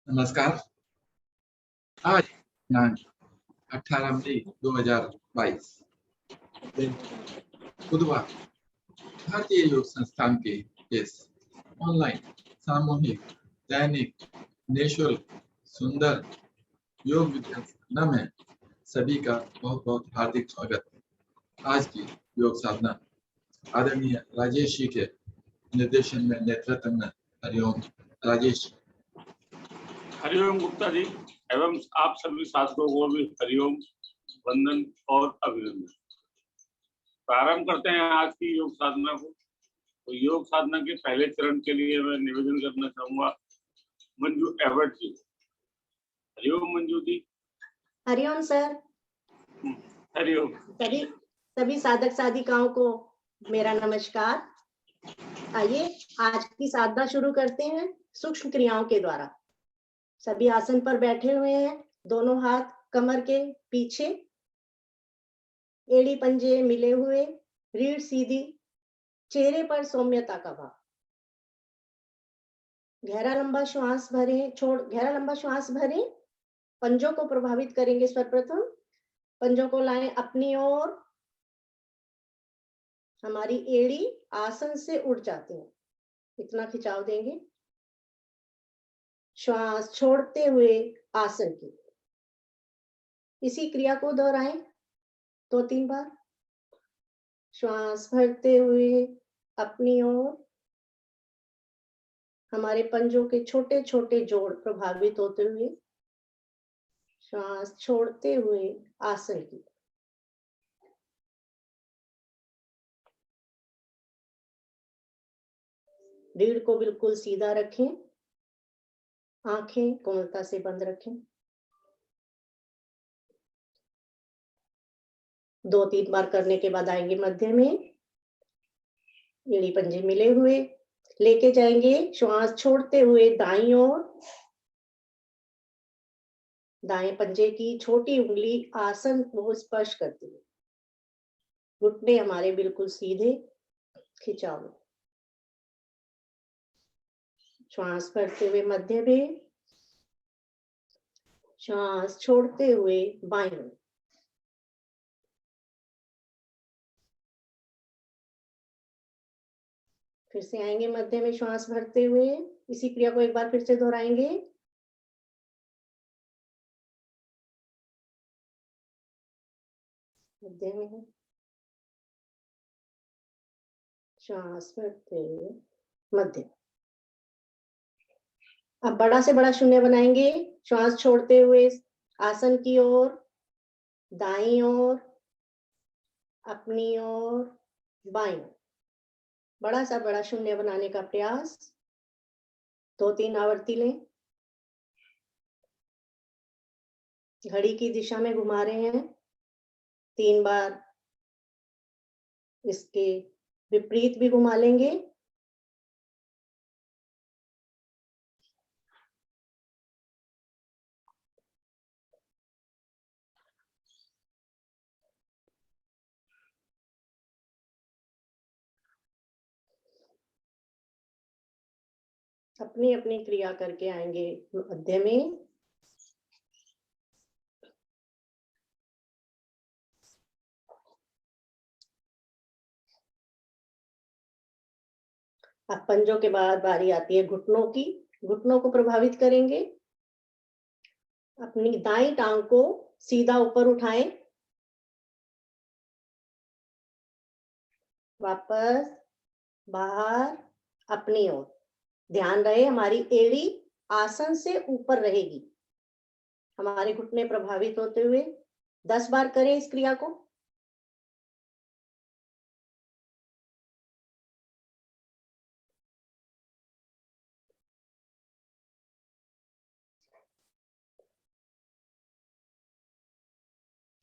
नमस्कार। आज दिनांक 18 मई 2022 दिन बुधवार भारतीय योग संस्थान के इस ऑनलाइन सामूहिक दैनिक निःशुल्क सुंदर योग विज्ञान में सभी का बहुत बहुत हार्दिक स्वागत। आज की योग साधना आदरणीय राजेश जी के निर्देशन में नेतृत्व में हरिओम राजेश। हरिओम गुप्ता जी एवं आप सभी साथियों को भी हरिओम वंदन और अभिनंदन। प्रारंभ करते हैं आज की योग साधना को। तो योग साधना के पहले चरण के लिए मैं निवेदन करना चाहूंगा मंजू एवर्ट जी। हरिओम मंजू जी। हरिओम सर। हरिओम। सभी साधक साधिकाओं को मेरा नमस्कार। आइए आज की साधना शुरू करते हैं सूक्ष्म क्रियाओं के द्वारा। सभी आसन पर बैठे हुए हैं, दोनों हाथ कमर के पीछे, एड़ी पंजे मिले हुए, रीढ़ सीधी, चेहरे पर सौम्यता का भाव। गहरा लंबा श्वास भरें, पंजों को प्रभावित करेंगे। सर्वप्रथम पंजों को लाएं अपनी ओर, हमारी एड़ी आसन से उठ जाती है, इतना खिंचाव देंगे। श्वास छोड़ते हुए आसन की इसी क्रिया को दोहराएं 2-3 बार। श्वास भरते हुए अपनी ओर, हमारे पंजों के छोटे छोटे जोड़ प्रभावित होते हुए श्वास छोड़ते हुए आसन की। रीढ़ को बिल्कुल सीधा रखें, आंखें कोमलता से बंद रखें। 2-3 बार करने के बाद आएंगे मध्य में, एड़ी पंजे मिले हुए, लेके जाएंगे श्वास छोड़ते हुए दाईं ओर। दाएं पंजे की छोटी उंगली आसन को स्पर्श करती है, घुटने हमारे बिल्कुल सीधे, खिंचाव। श्वास भरते हुए मध्य में, श्वास छोड़ते हुए बाईं ओर। फिर से आएंगे मध्य में, श्वास भरते हुए इसी क्रिया को एक बार फिर से दोहराएंगे। मध्य में श्वास भरते हुए मध्य। अब बड़ा से बड़ा शून्य बनाएंगे, श्वास छोड़ते हुए आसन की ओर, दाईं ओर, अपनी ओर, बाईं ओर। बड़ा सा बड़ा शून्य बनाने का प्रयास 2-3 आवर्ती लें। घड़ी की दिशा में घुमा रहे हैं, 3 बार इसके विपरीत भी घुमा लेंगे। अपनी अपनी क्रिया करके आएंगे मध्य में। अब पंजों के बाद बारी आती है घुटनों की। घुटनों को प्रभावित करेंगे। अपनी दाईं टांग को सीधा ऊपर उठाएं, वापस बाहर, अपनी ओर। ध्यान रहे हमारी एड़ी आसन से ऊपर रहेगी, हमारे घुटने प्रभावित होते हुए 10 बार करें इस क्रिया को।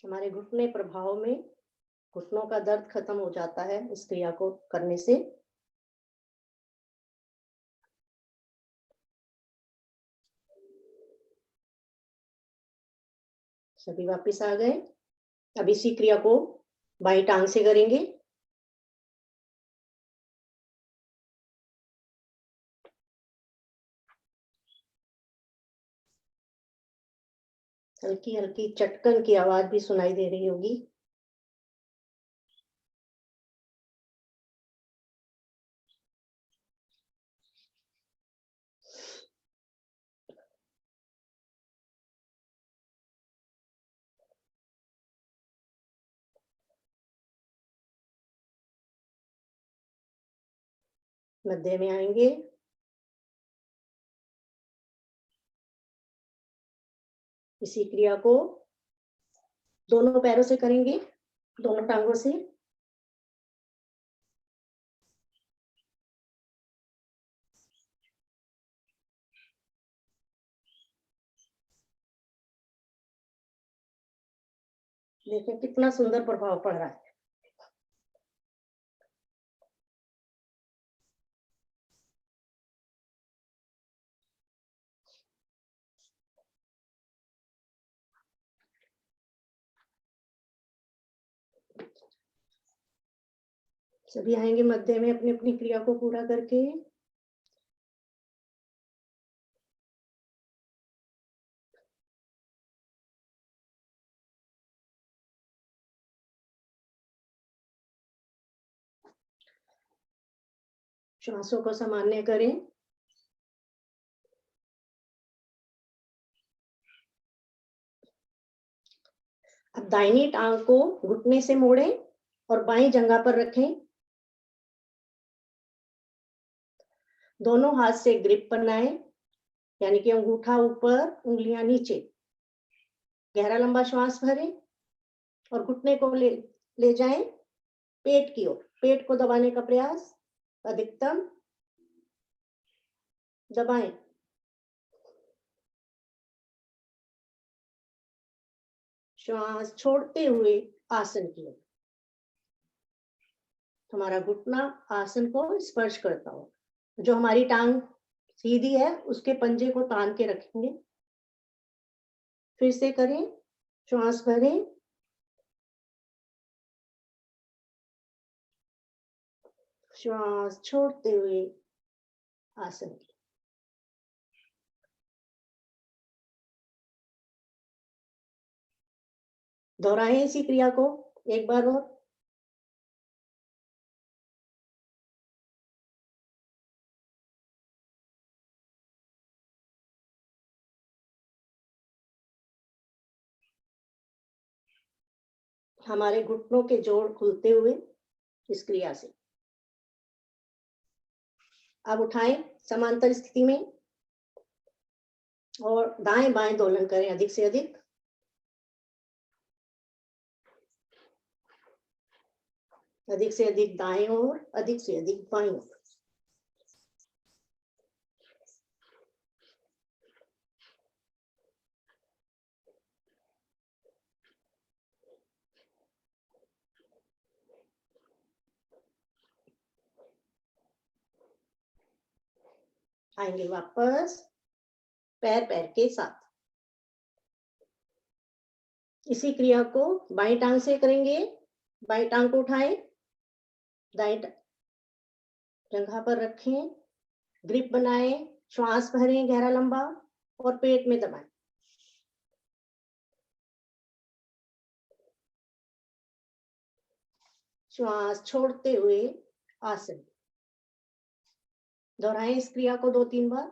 हमारे घुटने प्रभाव में घुटनों का दर्द खत्म हो जाता है इस क्रिया को करने से। सभी वापस आ गए। अब इसी क्रिया को बाईं टांग से करेंगे। हल्की हल्की चटकन की आवाज भी सुनाई दे रही होगी। मध्य में आएंगे। इसी क्रिया को दोनों पैरों से करेंगे, दोनों टांगों से। देखिए कितना सुंदर प्रभाव पड़ रहा है। सभी आएंगे मध्य में अपनी अपनी क्रिया को पूरा करके। श्वासों को सामान्य करें। अब दाहिनी टांग को घुटने से मोड़ें और बाईं जंघा पर रखें। दोनों हाथ से ग्रिप बनाएं, यानी कि अंगूठा ऊपर, उंगलियां नीचे। गहरा लंबा श्वास भरें और घुटने को ले जाएं पेट की ओर। पेट को दबाने का प्रयास, अधिकतम दबाएं। श्वास छोड़ते हुए आसन की ओर। हमारा घुटना आसन को स्पर्श करता हो। जो हमारी टांग सीधी है उसके पंजे को तान के रखेंगे। फिर से करें, श्वास भरें, श्वास छोड़ते हुए आसन की। दोहराएं इसी क्रिया को एक बार और। हमारे घुटनों के जोड़ खुलते हुए इस क्रिया से। अब उठाएं समांतर स्थिति में और दाएं बाएं दोलन करें अधिक से अधिक। अधिक से अधिक दाएं ओर, अधिक से अधिक बाएं ओर। आएंगे वापस पैर पैर के साथ। इसी क्रिया को बाईं टांग से करेंगे। बाईं टांग को उठाएं, दाएं जंघा पर रखें, ग्रिप बनाएं, श्वास भरें गहरा लंबा और पेट में दबाएं। श्वास छोड़ते हुए आसन। दोहराएं इस क्रिया को 2-3 बार।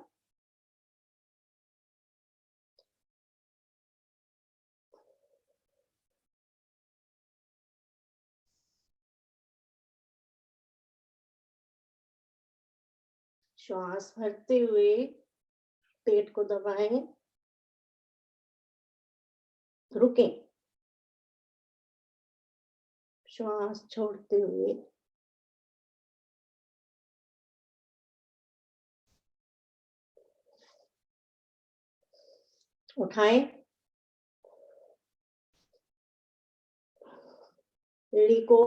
श्वास भरते हुए पेट को दबाएं, रुकें, श्वास छोड़ते हुए उठाएं। एड़ी को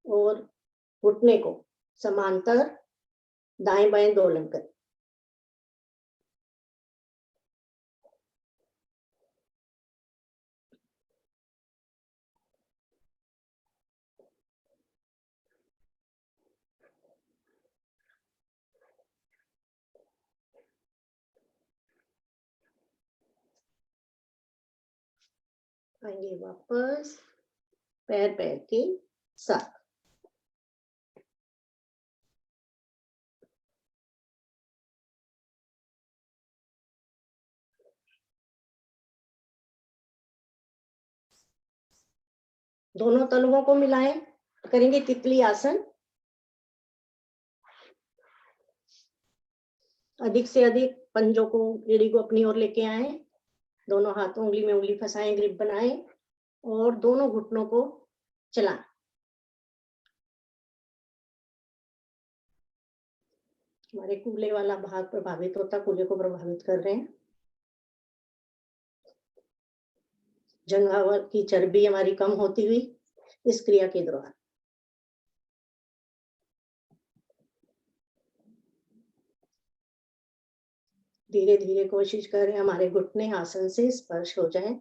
और घुटने को समांतर दाएं बाएं दोलन करें। आएंगे वापस पैर पैर के साथ। दोनों तलवों को मिलाएं, करेंगे तितली आसन। अधिक से अधिक पंजों को, एड़ी को अपनी ओर लेके आए, दोनों हाथों उंगली में उंगली फंसाएं, ग्रिप बनाएं और दोनों घुटनों को चलाएं। हमारे कूल्हे वाला भाग प्रभावित होता, कूल्हे को प्रभावित कर रहे हैं। जंघावर की चर्बी हमारी कम होती हुई इस क्रिया के दौरान। धीरे धीरे कोशिश करें हमारे घुटने आसन से स्पर्श हो जाएं।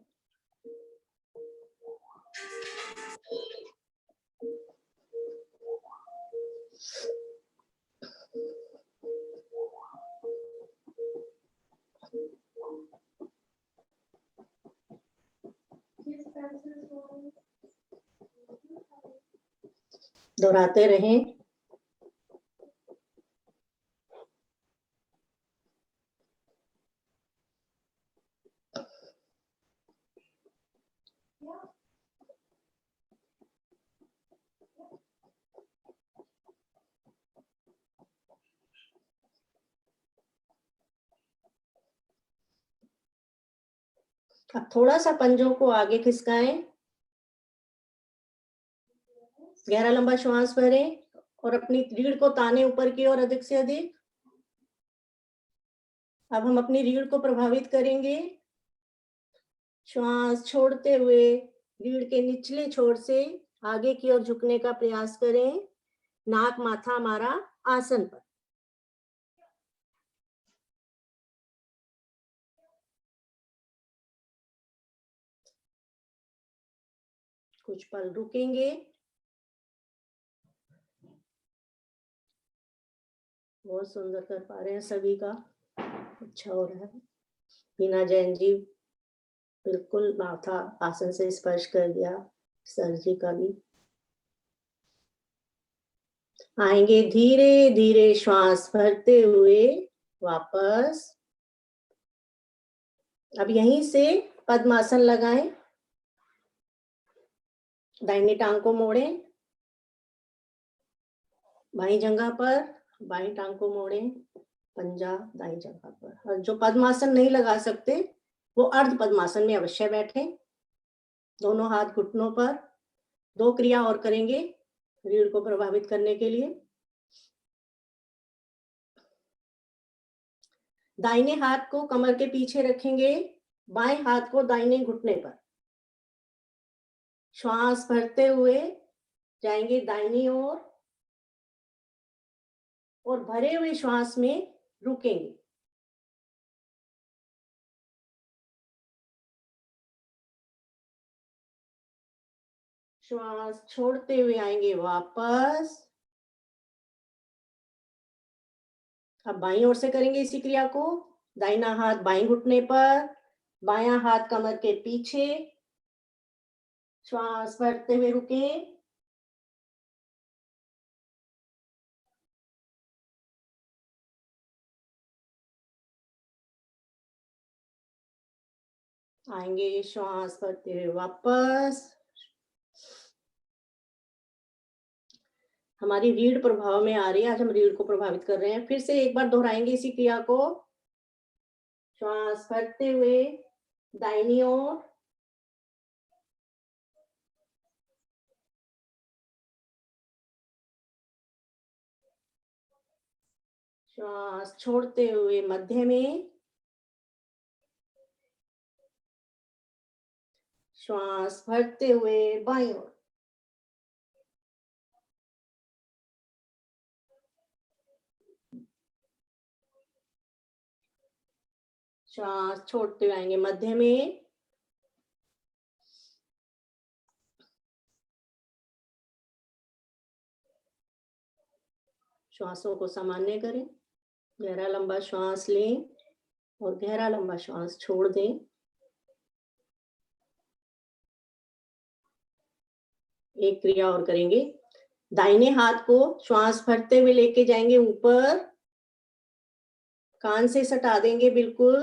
दोहराते रहें। अब थोड़ा सा पंजों को आगे खिसकाएं, गहरा लंबा श्वास भरें और अपनी रीढ़ को ताने ऊपर की ओर अधिक से अधिक। अब हम अपनी रीढ़ को प्रभावित करेंगे। श्वास छोड़ते हुए रीढ़ के निचले छोर से आगे की ओर झुकने का प्रयास करें। नाक माथा हमारा आसन पर। कुछ पल रुकेंगे। बहुत सुंदर कर पा रहे हैं सभी का, अच्छा हो रहा है। हीना जैन जी बिल्कुल माथा आसन से स्पर्श कर दिया, सर जी का भी। आएंगे धीरे धीरे श्वास भरते हुए वापस। अब यहीं से पद्मासन लगाएं। दाहिनी टांग को मोड़ें, बाईं जंघा पर, बाईं टांग को मोड़ें, पंजा दाईं जंघा पर। और जो पद्मासन नहीं लगा सकते वो अर्ध पद्मासन में अवश्य बैठें। दोनों हाथ घुटनों पर। 2 क्रिया और करेंगे रीढ़ को प्रभावित करने के लिए। दाहिने हाथ को कमर के पीछे रखेंगे, बाएं हाथ को दाहिने घुटने पर। श्वास भरते हुए जाएंगे दाहिनी ओर और भरे हुए श्वास में रुकेंगे। श्वास छोड़ते हुए आएंगे वापस। अब बाईं ओर से करेंगे इसी क्रिया को। दाहिना हाथ बाईं घुटने पर, बायां हाथ कमर के पीछे। श्वास भरते हुए रुकें। आएंगे श्वास भरते हुए वापस। हमारी रीढ़ प्रभाव में आ रही है, आज हम रीढ़ को प्रभावित कर रहे हैं। फिर से एक बार दोहराएंगे इसी क्रिया को। श्वास भरते हुए दाहिनी ओर, श्वास छोड़ते हुए मध्य में, श्वास भरते हुए बाईं ओर। श्वास छोड़ते हुए आएंगे मध्य में, श्वासों को सामान्य करें। गहरा लंबा श्वास लें और गहरा लंबा श्वास छोड़ दें। एक क्रिया और करेंगे। दाहिने हाथ को श्वास भरते हुए लेके जाएंगे ऊपर, कान से सटा देंगे बिल्कुल।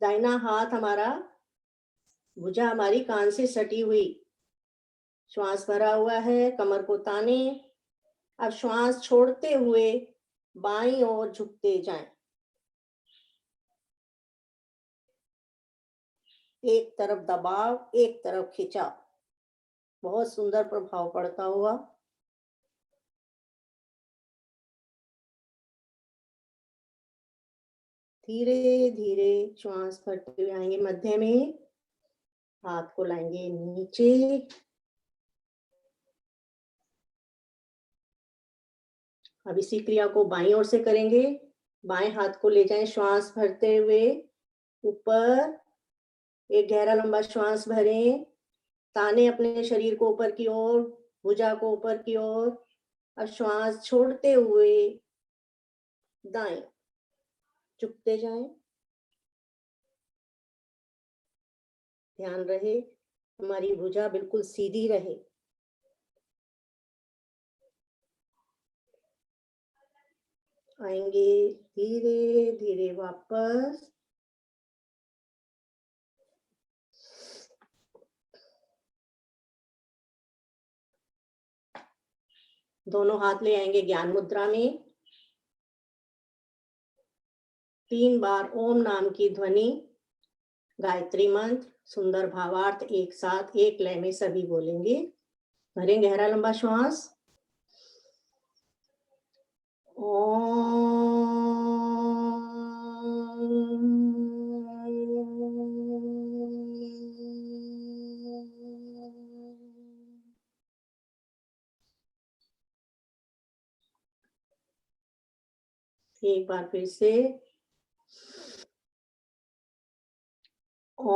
दाहिना हाथ हमारा, भुजा हमारी कान से सटी हुई, श्वास भरा हुआ है, कमर को ताने। अब श्वास छोड़ते हुए बाईं ओर झुकते जाएं। एक तरफ दबाव, एक तरफ खिंचाव, बहुत सुंदर प्रभाव पड़ता हुआ। धीरे धीरे श्वास भरते हुए आएंगे मध्य में, हाथ को लाएंगे नीचे। अब इसी क्रिया को बाईं ओर से करेंगे। बाएं हाथ को ले जाएं श्वास भरते हुए ऊपर, एक गहरा लंबा श्वास भरें, ताने अपने शरीर को ऊपर की ओर, भुजा को ऊपर की ओर। अब श्वास छोड़ते हुए दाएं झुकते जाएं। ध्यान रहे हमारी भुजा बिल्कुल सीधी रहे। आएंगे धीरे धीरे वापस। दोनों हाथ ले आएंगे ज्ञान मुद्रा में। 3 बार ओम नाम की ध्वनि, गायत्री मंत्र, सुंदर भावार्थ एक साथ एक लय में सभी बोलेंगे। भरें गहरा लंबा श्वास। एक बार फिर से ओम।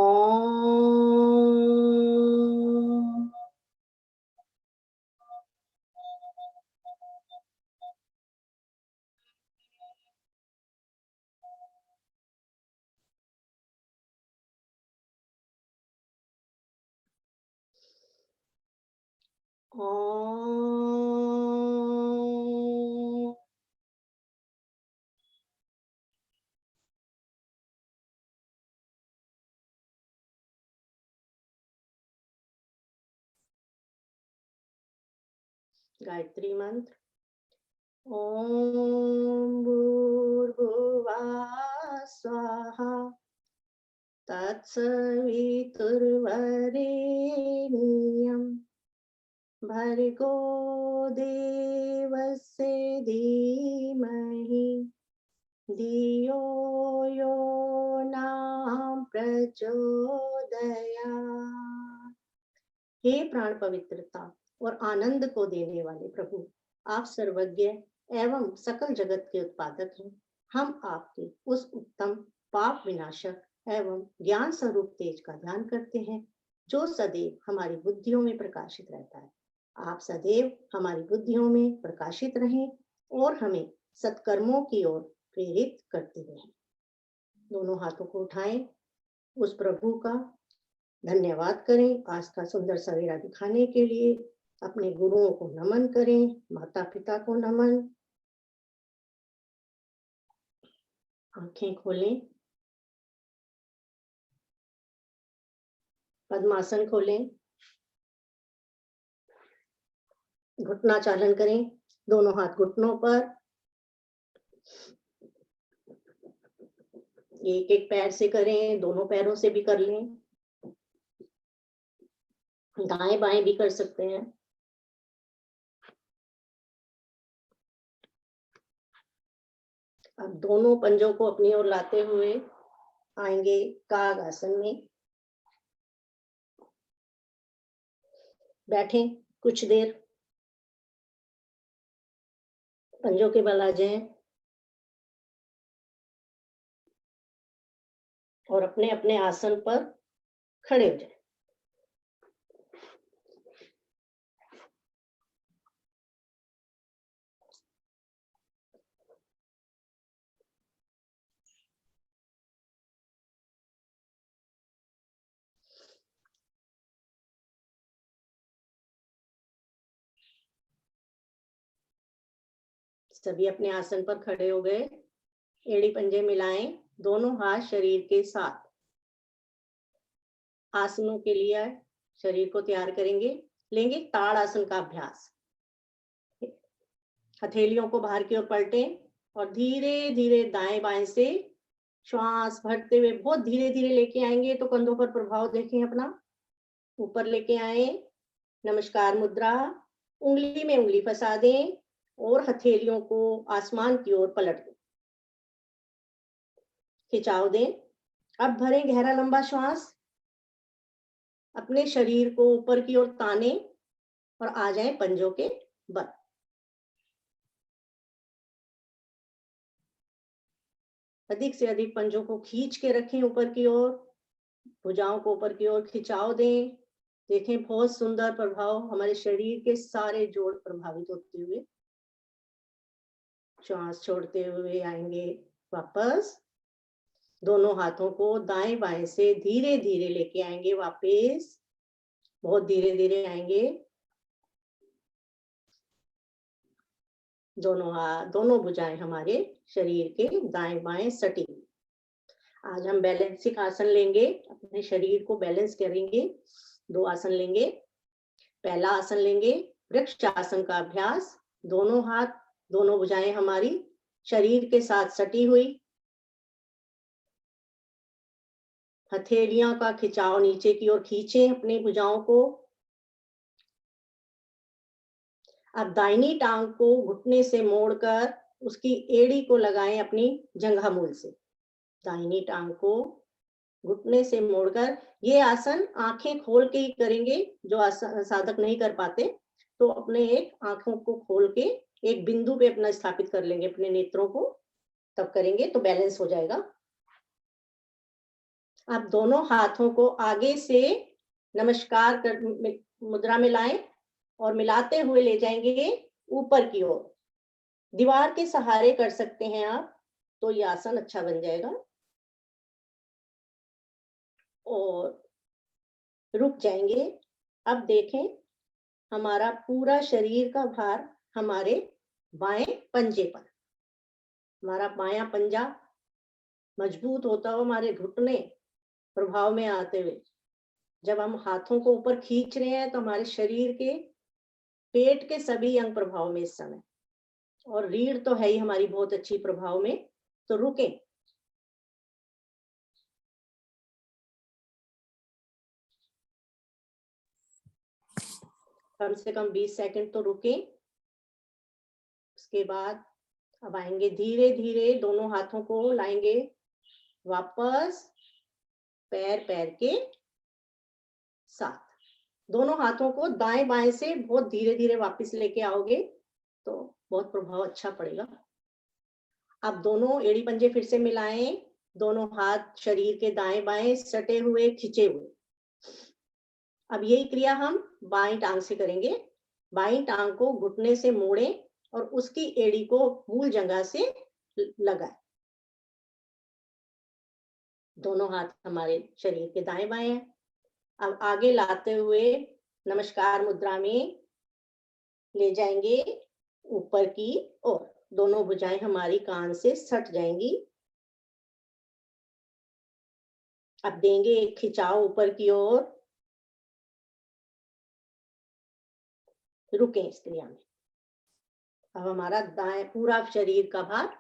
ओम। गायत्री मंत्र। ओम भूर्भुवः स्वाहा तत्सवितुर्वरेण्यं भर्गो देवस्य धीमहि धियो यो न प्रचोदयात्। हे प्राण पवित्रता और आनंद को देने वाले प्रभु, आप सर्वज्ञ एवं सकल जगत के उत्पादक हैं। हम आपके उस उत्तम पाप विनाशक एवं ज्ञान स्वरूप तेज का ध्यान करते हैं जो सदैव हमारी बुद्धियों में प्रकाशित रहता है। आप सदैव हमारी बुद्धियों में प्रकाशित रहें और हमें सत्कर्मों की ओर प्रेरित करते रहें। दोनों हाथों को उठाएं, उस प्रभु का धन्यवाद करें आज का सुंदर सवेरा दिखाने के लिए। अपने गुरुओं को नमन करें, माता पिता को नमन। आंखें खोलें, पद्मासन खोलें, घुटना चालन करें, दोनों हाथ घुटनों पर। एक एक पैर से करें, दोनों पैरों से भी कर लें, दाएं बाएं भी कर सकते हैं। अब दोनों पंजों को अपनी ओर लाते हुए आएंगे काग आसन में। बैठें कुछ देर, पंजों के बल आ जाएं और अपने अपने आसन पर खड़े हो जाएं। सभी अपने आसन पर खड़े हो गए। एड़ी पंजे मिलाएं, दोनों हाथ शरीर के साथ। आसनों के लिए शरीर को तैयार करेंगे। लेंगे ताड़ आसन का अभ्यास। हथेलियों को बाहर की ओर पलटें और धीरे धीरे दाएं बाएं से श्वास भरते हुए बहुत धीरे धीरे लेके आएंगे। तो कंधों पर प्रभाव देखें अपना। ऊपर लेके आए, नमस्कार मुद्रा, उंगली में उंगली फंसा दें और हथेलियों को आसमान की ओर पलट दें। खिंचाव दें। अब भरें गहरा लंबा श्वास। अपने शरीर को ऊपर की ओर ताने और आ जाएं पंजों के बल। अधिक से अधिक पंजों को खींच के रखें ऊपर की ओर। भुजाओं को ऊपर की ओर खिंचाव दें। देखें बहुत सुंदर प्रभाव, हमारे शरीर के सारे जोड़ प्रभावित होते हुए। श्वास छोड़ते हुए आएंगे वापस। दोनों हाथों को दाएं बाएं से धीरे धीरे लेके आएंगे वापस। बहुत धीरे धीरे आएंगे। दोनों हाथ, दोनों भुजाएं हमारे शरीर के दाएं बाएं सटी। आज हम बैलेंसिंग आसन लेंगे, अपने शरीर को बैलेंस करेंगे। 2 आसन लेंगे। पहला आसन लेंगे वृक्ष आसन का अभ्यास। दोनों हाथ, दोनों भुजाएं हमारी शरीर के साथ सटी हुई। हथेलियों का खिंचाव नीचे की ओर खींचें अपनी भुजाओं को। अब दाहिनी टांग को घुटने से मोड़कर उसकी एड़ी को लगाएं अपनी जंघा मूल से। दाहिनी टांग को घुटने से मोड़कर, ये आसन आंखें खोल के ही करेंगे। जो साधक नहीं कर पाते तो अपने एक आंखों को खोल के एक बिंदु पे अपना स्थापित कर लेंगे अपने नेत्रों को, तब करेंगे तो बैलेंस हो जाएगा। आप दोनों हाथों को आगे से नमस्कार कर मुद्रा में लाएं और मिलाते हुए ले जाएंगे ऊपर की ओर। दीवार के सहारे कर सकते हैं आप, तो ये आसन अच्छा बन जाएगा। और रुक जाएंगे। अब देखें हमारा पूरा शरीर का भार हमारे बाएं पंजे पर। हमारा बायां पंजा मजबूत होता हुआ हमारे घुटने प्रभाव में आते हुए, जब हम हाथों को ऊपर खींच रहे हैं तो हमारे शरीर के पेट के सभी अंग प्रभाव में इस समय, और रीढ़ तो है ही हमारी बहुत अच्छी प्रभाव में। तो रुकें। कम से कम 20 सेकंड तो रुकें। उसके बाद अब आएंगे धीरे धीरे, दोनों हाथों को लाएंगे वापस पैर पैर के साथ। दोनों हाथों को दाएं बाएं से बहुत धीरे धीरे वापस लेके आओगे तो बहुत प्रभाव अच्छा पड़ेगा। अब दोनों एड़ी पंजे फिर से मिलाएं। दोनों हाथ शरीर के दाएं बाएं सटे हुए, खिंचे हुए। अब यही क्रिया हम बाईं टांग से करेंगे। बाईं टांग को घुटने से मोड़ें और उसकी एड़ी को मूल जगह से लगाएं। दोनों हाथ हमारे शरीर के दाएं बाएं हैं। अब आगे लाते हुए नमस्कार मुद्रा में ले जाएंगे ऊपर की ओर। दोनों भुजाएं हमारी कान से सट जाएंगी। अब देंगे एक खिंचाव ऊपर की ओर। रुकें इस क्रिया में। अब हमारा दाएं पूरा शरीर का भार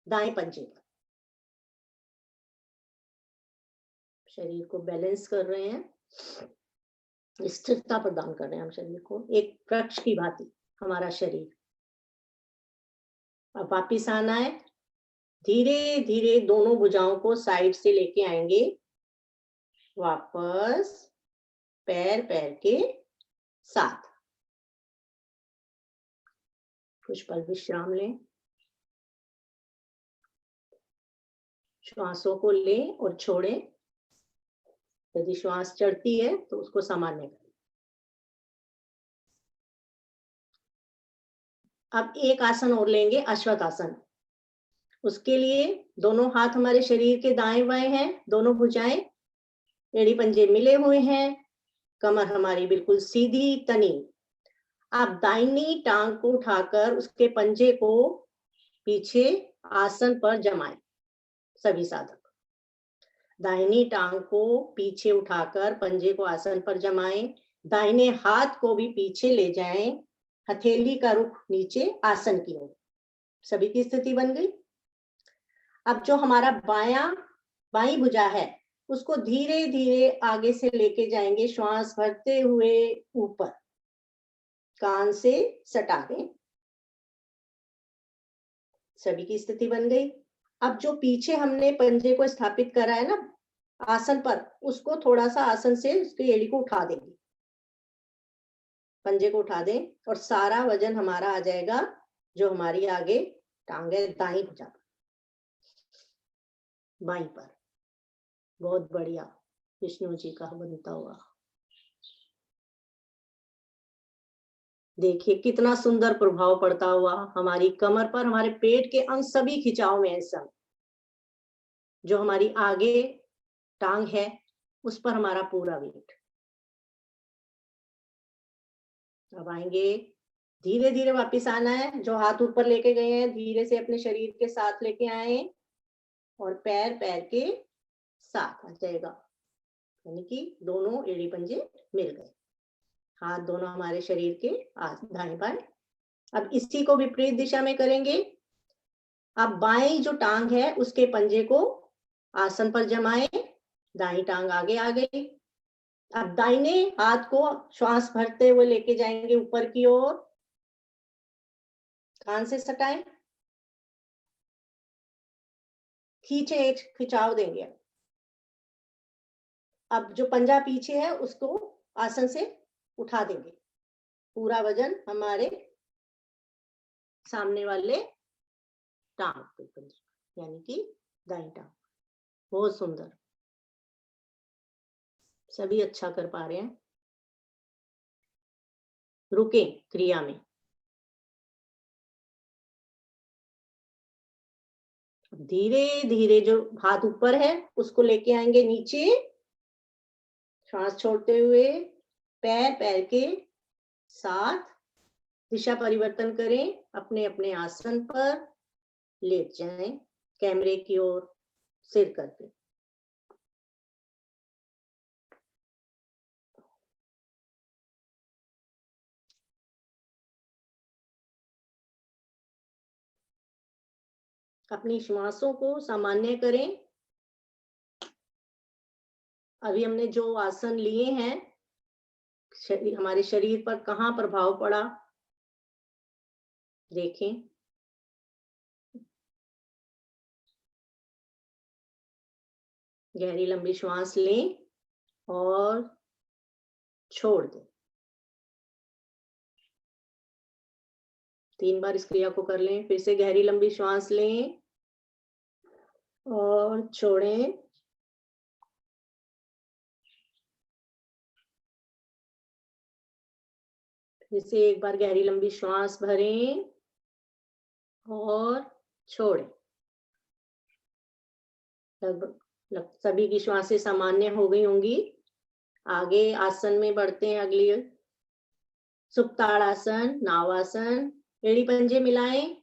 दाएं पंजे पर। शरीर को बैलेंस कर रहे हैं, स्थिरता प्रदान कर रहे हैं हम शरीर को, एक वृक्ष की भांति हमारा शरीर। अब वापिस आना है। धीरे धीरे दोनों भुजाओं को साइड से लेके आएंगे वापस पैर पैर के साथ। कुछ पल विश्राम लें। श्वासों को लें और छोड़ें। यदि श्वास चढ़ती है तो उसको सामान्य करें। अब एक आसन और लेंगे, अश्वत्थ आसन। उसके लिए दोनों हाथ हमारे शरीर के दाएं बाएं हैं। दोनों भुजाएं, एड़ी पंजे मिले हुए हैं। कमर हमारी बिल्कुल सीधी तनी। आप दाहिनी टांग को उठाकर उसके पंजे को पीछे आसन पर जमाएं सभी साधक। दाहिनी टांग को पीछे उठाकर पंजे को आसन पर जमाएं। दाहिने हाथ को भी पीछे ले जाएं। हथेली का रुख नीचे आसन की ओर। सभी की स्थिति बन गई। अब जो हमारा बाईं भुजा है उसको धीरे धीरे आगे से लेके जाएंगे, श्वास भरते हुए ऊपर, कान से सटा दें। सभी की स्थिति बन गई। अब जो पीछे हमने पंजे को स्थापित करा है ना आसन पर, उसको थोड़ा सा आसन से उसकी एड़ी को उठा देंगे, पंजे को उठा दें और सारा वजन हमारा आ जाएगा जो हमारी आगे टांग है दाईं भुजा पर, बाईं पर। बहुत बढ़िया, विष्णु जी का बनता हुआ। देखिए कितना सुंदर प्रभाव पड़ता हुआ हमारी कमर पर, हमारे पेट के अंग सभी खिंचाव में ऐसा। जो हमारी आगे टांग है उस पर हमारा पूरा वेट। अब आएंगे, धीरे धीरे वापस आना है। जो हाथ ऊपर लेके गए हैं धीरे से अपने शरीर के साथ लेके आए और पैर के साथ आ जाएगा, यानी कि दोनों एड़ी पंजे मिल गए। हाथ दोनों हमारे शरीर के दाएं बाएं। अब इसी को विपरीत दिशा में करेंगे। अब बाएं जो टांग है उसके पंजे को आसन पर जमाएं। दाईं टांग आगे आ गई। अब दाहिने हाथ को श्वास भरते हुए लेके जाएंगे ऊपर की ओर, कान से सटाएं, खींचे, एक खिंचाव देंगे। अब जो पंजा पीछे है उसको आसन से उठा देंगे। पूरा वजन हमारे सामने वाले टांग पे, यानी कि दाईं टांग। बहुत सुंदर, सभी अच्छा कर पा रहे हैं। रुके क्रिया में। धीरे धीरे जो हाथ ऊपर है उसको लेके आएंगे नीचे, श्वास छोड़ते हुए पैर के साथ दिशा परिवर्तन करें। अपने अपने आसन पर लेट जाएं, कैमरे की ओर सिर करके। अपनी श्वासों को सामान्य करें। अभी हमने जो आसन लिए हैं हमारे शरीर पर कहाँ प्रभाव पड़ा देखें। गहरी लंबी श्वास लें और छोड़ दें। 3 बार इस क्रिया को कर लें। फिर से गहरी लंबी श्वास लें और छोड़ें। फिर से एक बार गहरी लंबी श्वास भरें और छोड़ें। लगभग सभी की श्वासें सामान्य हो गई होंगी। आगे आसन में बढ़ते हैं। अगली सुप्ताड़ासन, नावासन। एड़ी पंजे मिलाएं,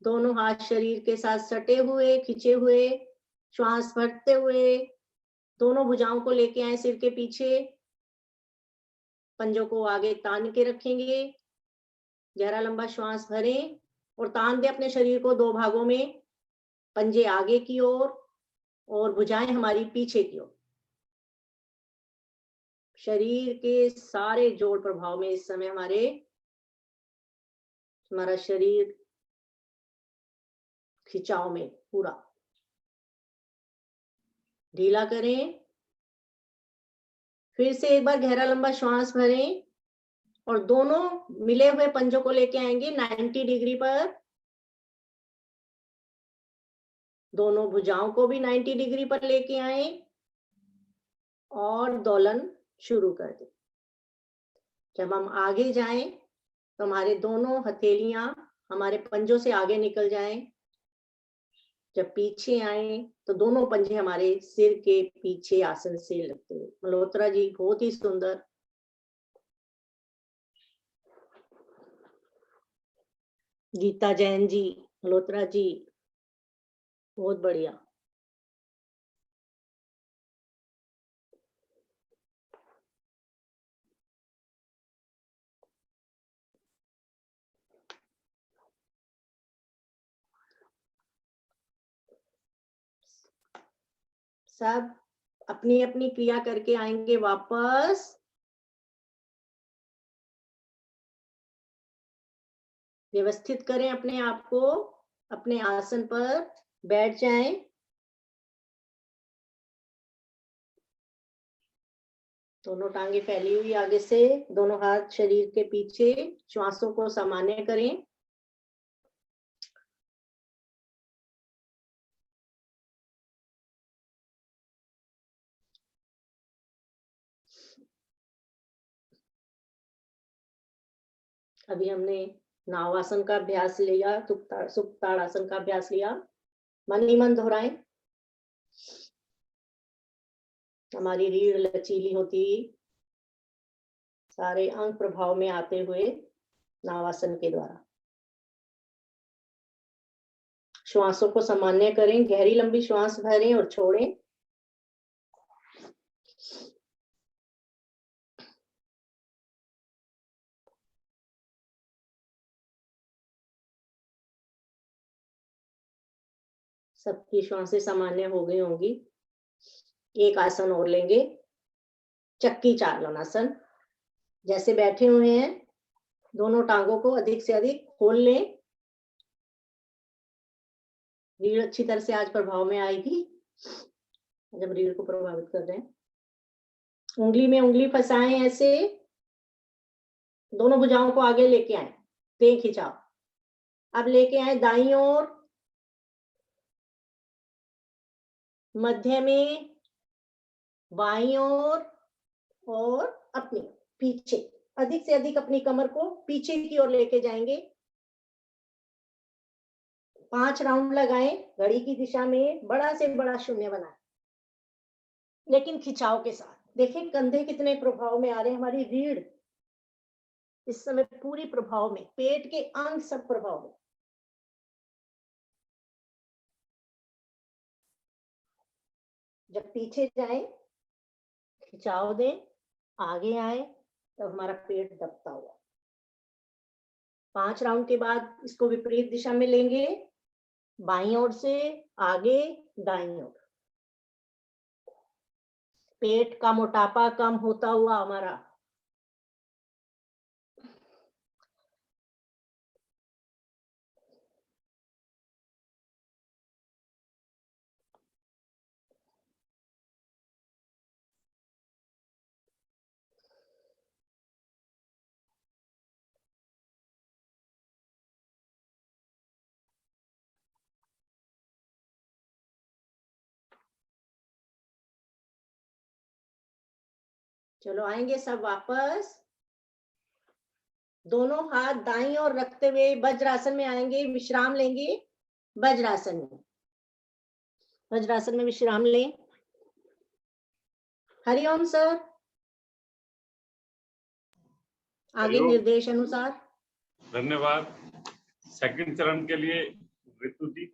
दोनों हाथ शरीर के साथ सटे हुए, खिंचे हुए, श्वास भरते हुए दोनों भुजाओं को लेके आए सिर के पीछे, पंजों को आगे तान के रखेंगे। गहरा लंबा श्वास भरें और तान दे अपने शरीर को 2 भागों में, पंजे आगे की ओर और भुजाएं हमारी पीछे की ओर। शरीर के सारे जोड़ प्रभाव में इस समय हमारा शरीर खिंचाव में पूरा। ढीला करें। फिर से एक बार गहरा लंबा श्वास भरें और दोनों मिले हुए पंजों को लेके आएंगे 90 डिग्री पर। दोनों भुजाओं को भी 90 डिग्री पर लेके आए और दोलन शुरू कर दें। जब हम आगे जाएं तो हमारे दोनों हथेलियां हमारे पंजों से आगे निकल जाएं। जब पीछे आए तो दोनों पंजे हमारे सिर के पीछे आसन से लगते हैं। मल्होत्रा जी बहुत ही सुंदर। गीता जैन जी मल्होत्रा जी, बहुत बढ़िया। सब अपनी अपनी क्रिया करके आएंगे वापस। व्यवस्थित करें अपने आप को, अपने आसन पर बैठ जाएं। दोनों टांगे फैली हुई आगे से, दोनों हाथ शरीर के पीछे, श्वासों को सामान्य करें। अभी हमने नावासन का अभ्यास लिया, सुप्ताड़ासन का अभ्यास लिया। मन ही मन दोहराएं। हमारी रीढ़ लचीली होती, सारे अंग प्रभाव में आते हुए नावासन के द्वारा। श्वासों को सामान्य करें, गहरी लंबी श्वास भरें और छोड़ें। सबकी श्वासें सामान्य हो गई होंगी। एक आसन और लेंगे, चक्की चालनासन। जैसे बैठे हुए हैं, दोनों टांगों को अधिक से अधिक खोल लें। रीढ़ अच्छी तरह से आज प्रभाव में आएगी जब रीढ़ को प्रभावित कर रहे हैं। उंगली में उंगली फंसाएं, ऐसे दोनों भुजाओं को आगे लेके आए, तेज खिंचाव। अब लेके आए दाईं ओर, मध्य में, बाईं ओर और अपनी पीछे। अधिक से अधिक अपनी कमर को पीछे की ओर लेके जाएंगे। 5 राउंड लगाएं, घड़ी की दिशा में बड़ा से बड़ा शून्य बनाएं, लेकिन खिंचाव के साथ। देखें कंधे कितने प्रभाव में आ रहे हैं। हमारी रीढ़ इस समय पूरी प्रभाव में, पेट के अंग सब प्रभाव में। जब पीछे जाएं, खिंचाव दें, आगे आए तो हमारा पेट दबता हुआ। 5 राउंड के बाद इसको विपरीत दिशा में लेंगे, बाईं ओर से आगे, दाईं ओर। पेट का मोटापा कम होता हुआ हमारा। चलो आएंगे सब वापस। दोनों हाथ दाईं ओर रखते हुए वज्रासन में आएंगे, विश्राम लेंगे। वज्रासन में, वज्रासन में विश्राम लें। हरिओम सर, आगे हरिओम। निर्देश अनुसार। धन्यवाद। सेकंड चरण के लिए ऋतु जी।